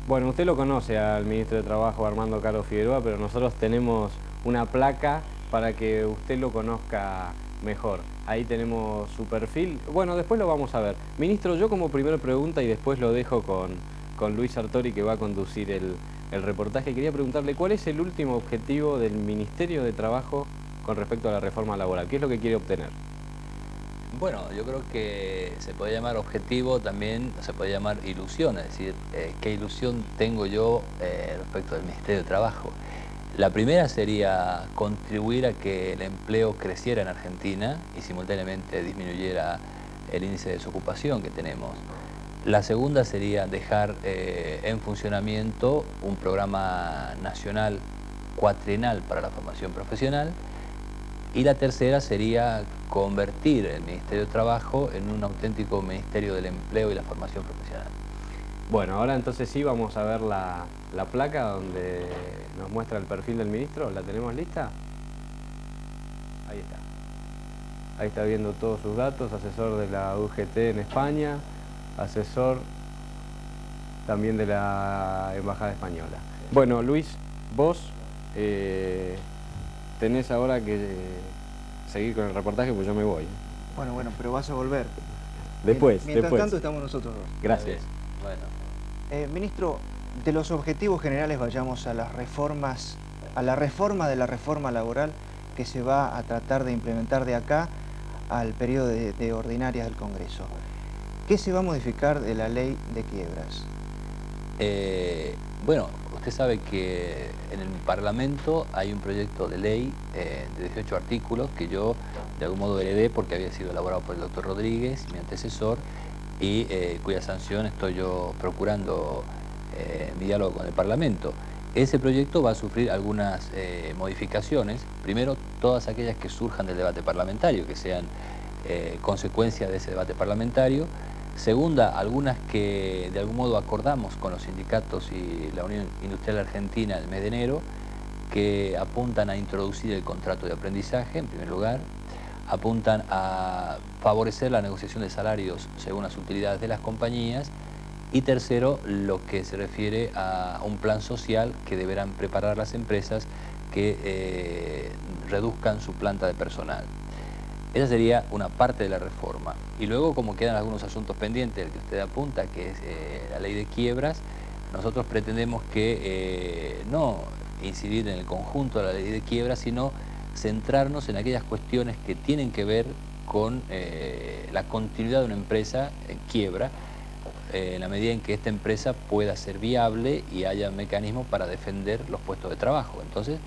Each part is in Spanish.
Bueno, usted lo conoce al ministro de Trabajo, Armando Caro Figueroa, pero nosotros tenemos una placa para que usted lo conozca mejor. Ahí tenemos su perfil. Bueno, después lo vamos a ver. Ministro, yo como primera pregunta, y después lo dejo con Luis Sartori, que va a conducir el reportaje, quería preguntarle cuál es el último objetivo del Ministerio de Trabajo con respecto a la reforma laboral. ¿Qué es lo que quiere obtener? Bueno, yo creo que se puede llamar objetivo, también se puede llamar ilusión, es decir, ¿qué ilusión tengo yo respecto del Ministerio de Trabajo? La primera sería contribuir a que el empleo creciera en Argentina y simultáneamente disminuyera el índice de desocupación que tenemos. La segunda sería dejar en funcionamiento un programa nacional cuatrienal para la formación profesional. Y la tercera sería convertir el Ministerio de Trabajo en un auténtico Ministerio del Empleo y la Formación Profesional. Bueno, ahora entonces sí vamos a ver la placa donde nos muestra el perfil del ministro. ¿La tenemos lista? Ahí está. Ahí está viendo todos sus datos, asesor de la UGT en España, asesor también de la Embajada Española. Bueno, Luis, vos tenés ahora que seguir con el reportaje, pues yo me voy. Bueno, pero vas a volver. Después. Mientras tanto estamos nosotros dos. Gracias. Bueno. Ministro, de los objetivos generales vayamos a las reformas, a la reforma de la reforma laboral que se va a tratar de implementar de acá al periodo de ordinarias del Congreso. ¿Qué se va a modificar de la ley de quiebras? Bueno, usted sabe que en el Parlamento hay un proyecto de ley de 18 artículos que yo de algún modo heredé porque había sido elaborado por el doctor Rodríguez, mi antecesor, y cuya sanción estoy yo procurando mi diálogo con el Parlamento. Ese proyecto va a sufrir algunas modificaciones, primero todas aquellas que surjan del debate parlamentario, que sean consecuencia de ese debate parlamentario. Segunda, algunas que de algún modo acordamos con los sindicatos y la Unión Industrial Argentina el mes de enero, que apuntan a introducir el contrato de aprendizaje, en primer lugar, apuntan a favorecer la negociación de salarios según las utilidades de las compañías, y tercero, lo que se refiere a un plan social que deberán preparar las empresas que reduzcan su planta de personal. Esa sería una parte de la reforma. Y luego, como quedan algunos asuntos pendientes, el que usted apunta, que es la ley de quiebras, nosotros pretendemos que no incidir en el conjunto de la ley de quiebras, sino centrarnos en aquellas cuestiones que tienen que ver con la continuidad de una empresa en quiebra, en la medida en que esta empresa pueda ser viable y haya mecanismos para defender los puestos de trabajo. Entonces,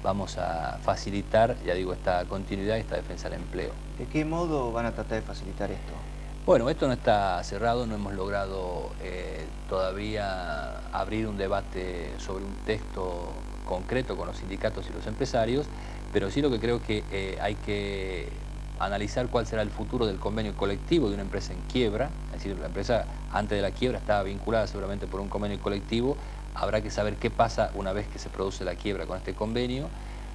vamos a facilitar, ya digo, esta continuidad y esta defensa del empleo. ¿De qué modo van a tratar de facilitar esto? Bueno, esto no está cerrado, no hemos logrado todavía abrir un debate sobre un texto concreto con los sindicatos y los empresarios, pero sí lo que creo que hay que analizar cuál será el futuro del convenio colectivo de una empresa en quiebra. Es decir, la empresa antes de la quiebra estaba vinculada seguramente por un convenio colectivo. Habrá que saber qué pasa una vez que se produce la quiebra con este convenio.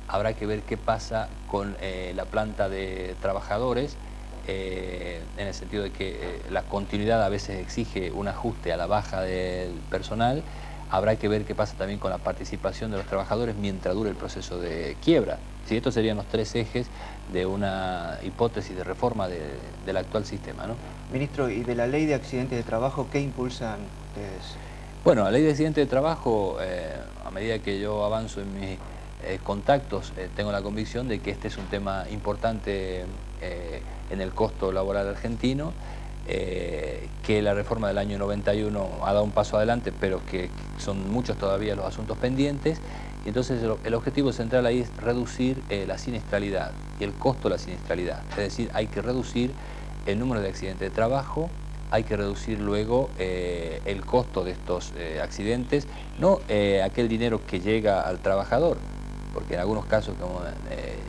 Habrá que ver qué pasa con la planta de trabajadores, en el sentido de que la continuidad a veces exige un ajuste a la baja del personal. Habrá que ver qué pasa también con la participación de los trabajadores mientras dure el proceso de quiebra. Sí, estos serían los tres ejes de una hipótesis de reforma del actual sistema, ¿no? Ministro, ¿y de la ley de accidentes de trabajo qué impulsan ustedes? Bueno, la ley de accidentes de trabajo, a medida que yo avanzo en mis contactos, tengo la convicción de que este es un tema importante en el costo laboral argentino, que la reforma del año 91 ha dado un paso adelante, pero que son muchos todavía los asuntos pendientes. Y entonces el objetivo central ahí es reducir la siniestralidad y el costo de la siniestralidad. Es decir, hay que reducir el número de accidentes de trabajo, hay que reducir luego el costo de estos accidentes, no aquel dinero que llega al trabajador, porque en algunos casos, como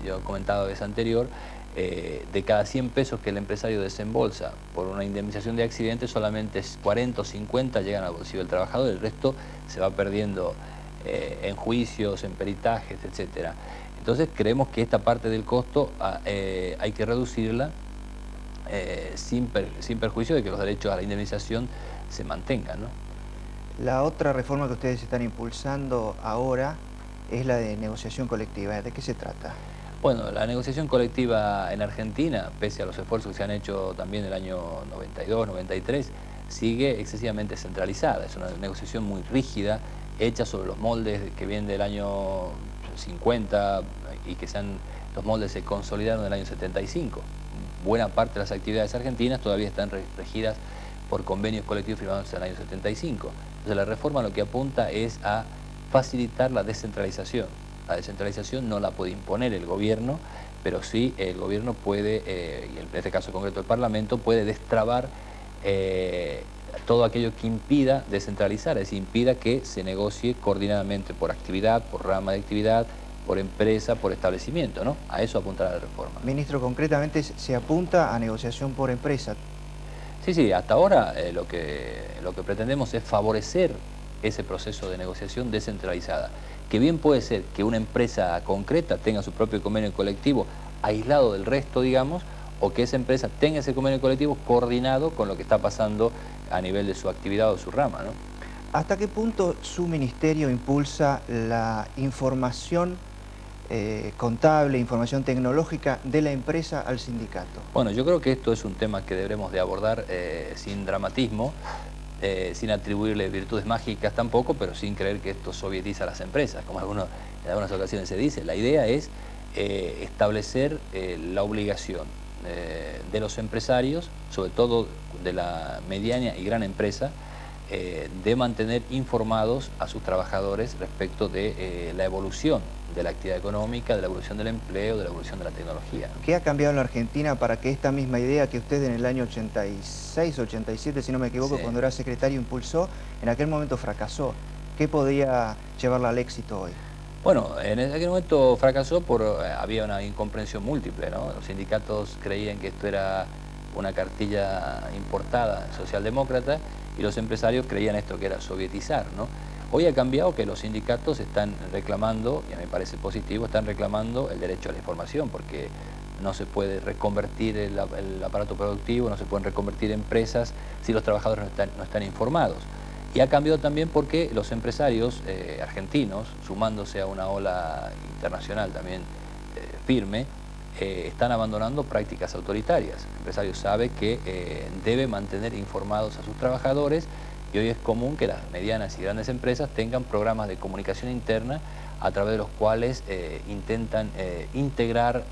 yo he comentado la vez anterior, de cada 100 pesos que el empresario desembolsa por una indemnización de accidentes, solamente 40 o 50 llegan al bolsillo del trabajador, el resto se va perdiendo en juicios, en peritajes, etc. Entonces creemos que esta parte del costo hay que reducirla sin perjuicio de que los derechos a la indemnización se mantengan, ¿no? La otra reforma que ustedes están impulsando ahora es la de negociación colectiva. ¿De qué se trata? Bueno, la negociación colectiva en Argentina, pese a los esfuerzos que se han hecho también en el año 92, 93, sigue excesivamente centralizada. Es una negociación muy rígida, hecha sobre los moldes que vienen del año 50 y que los moldes se consolidaron en el año 75. Buena parte de las actividades argentinas todavía están regidas por convenios colectivos firmados en el año 75. Entonces la reforma lo que apunta es a facilitar la descentralización. La descentralización no la puede imponer el gobierno, pero sí el gobierno puede, y en este caso concreto el Parlamento, puede destrabar todo aquello que impida descentralizar, es decir, impida que se negocie coordinadamente por actividad, por rama de actividad, por empresa, por establecimiento, ¿no? A eso apuntará la reforma. Ministro, concretamente se apunta a negociación por empresa. Sí, hasta ahora lo que pretendemos es favorecer ese proceso de negociación descentralizada, que bien puede ser que una empresa concreta tenga su propio convenio colectivo aislado del resto, digamos, o que esa empresa tenga ese convenio colectivo coordinado con lo que está pasando a nivel de su actividad o su rama, ¿no? ¿Hasta qué punto su ministerio impulsa la información contable, información tecnológica de la empresa al sindicato? Bueno, yo creo que esto es un tema que deberemos de abordar sin dramatismo, sin atribuirle virtudes mágicas tampoco, pero sin creer que esto sovietiza a las empresas, como en algunas ocasiones se dice. La idea es establecer la obligación de los empresarios, sobre todo de la mediana y gran empresa, de mantener informados a sus trabajadores respecto de la evolución de la actividad económica, de la evolución del empleo, de la evolución de la tecnología. ¿Qué ha cambiado en la Argentina para que esta misma idea que usted en el año 86, 87, si no me equivoco, sí, cuando era secretario impulsó, en aquel momento fracasó? ¿Qué podía llevarla al éxito hoy? Bueno, en aquel momento fracasó había una incomprensión múltiple, ¿no? Los sindicatos creían que esto era una cartilla importada socialdemócrata y los empresarios creían esto que era sovietizar, ¿no? Hoy ha cambiado que los sindicatos están reclamando, y a mí me parece positivo, están reclamando el derecho a la información, porque no se puede reconvertir el aparato productivo, no se pueden reconvertir empresas si los trabajadores no están informados. Y ha cambiado también porque los empresarios argentinos, sumándose a una ola internacional también firme, están abandonando prácticas autoritarias. El empresario sabe que debe mantener informados a sus trabajadores y hoy es común que las medianas y grandes empresas tengan programas de comunicación interna a través de los cuales intentan integrar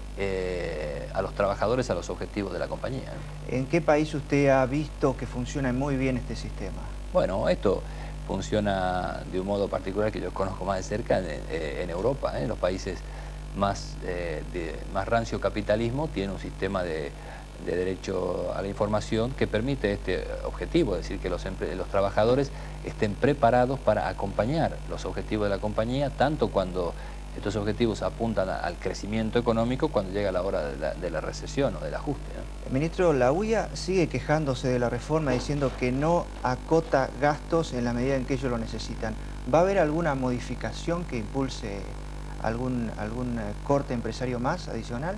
a los trabajadores a los objetivos de la compañía. ¿En qué país usted ha visto que funciona muy bien este sistema? Bueno, esto funciona de un modo particular que yo conozco más de cerca en Europa. Los países más rancio capitalismo tienen un sistema de derecho a la información que permite este objetivo, es decir, que los trabajadores estén preparados para acompañar los objetivos de la compañía, tanto cuando estos objetivos apuntan al crecimiento económico, cuando llega la hora de la recesión o del ajuste, ¿no? Ministro, la UIA sigue quejándose de la reforma diciendo que no acota gastos en la medida en que ellos lo necesitan. ¿Va a haber alguna modificación que impulse algún corte empresario más adicional?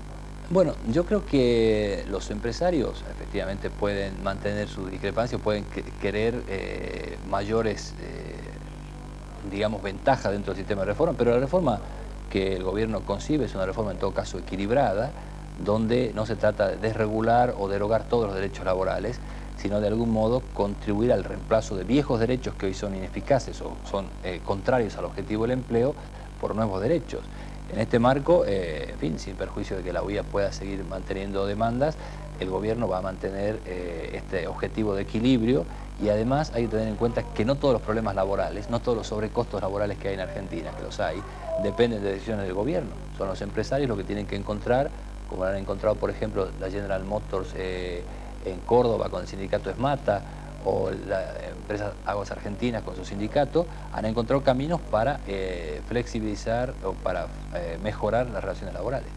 Bueno, yo creo que los empresarios efectivamente pueden mantener su discrepancia, pueden querer mayores, digamos, ventajas dentro del sistema de reforma, pero la reforma que el gobierno concibe es una reforma en todo caso equilibrada, donde no se trata de desregular o derogar todos los derechos laborales, sino de algún modo contribuir al reemplazo de viejos derechos que hoy son ineficaces o son contrarios al objetivo del empleo por nuevos derechos. En este marco, en fin, sin perjuicio de que la UIA pueda seguir manteniendo demandas, el gobierno va a mantener este objetivo de equilibrio y además hay que tener en cuenta que no todos los problemas laborales, no todos los sobrecostos laborales que hay en Argentina, que los hay, dependen de decisiones del gobierno. Son los empresarios los que tienen que encontrar, como han encontrado, por ejemplo, la General Motors en Córdoba con el sindicato ESMATA, o la empresa Aguas Argentinas con su sindicato, han encontrado caminos para flexibilizar o para mejorar las relaciones laborales.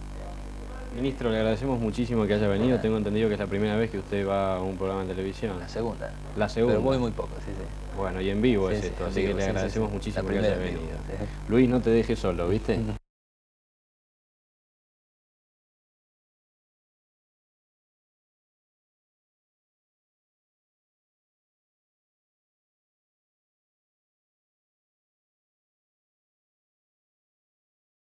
Ministro, le agradecemos muchísimo que haya venido. Tengo entendido que es la primera vez que usted va a un programa de televisión. La segunda. La segunda. Pero voy muy poco, sí. Bueno, y en vivo es esto, así que le agradecemos muchísimo que haya venido. Luis, no te dejes solo, ¿viste?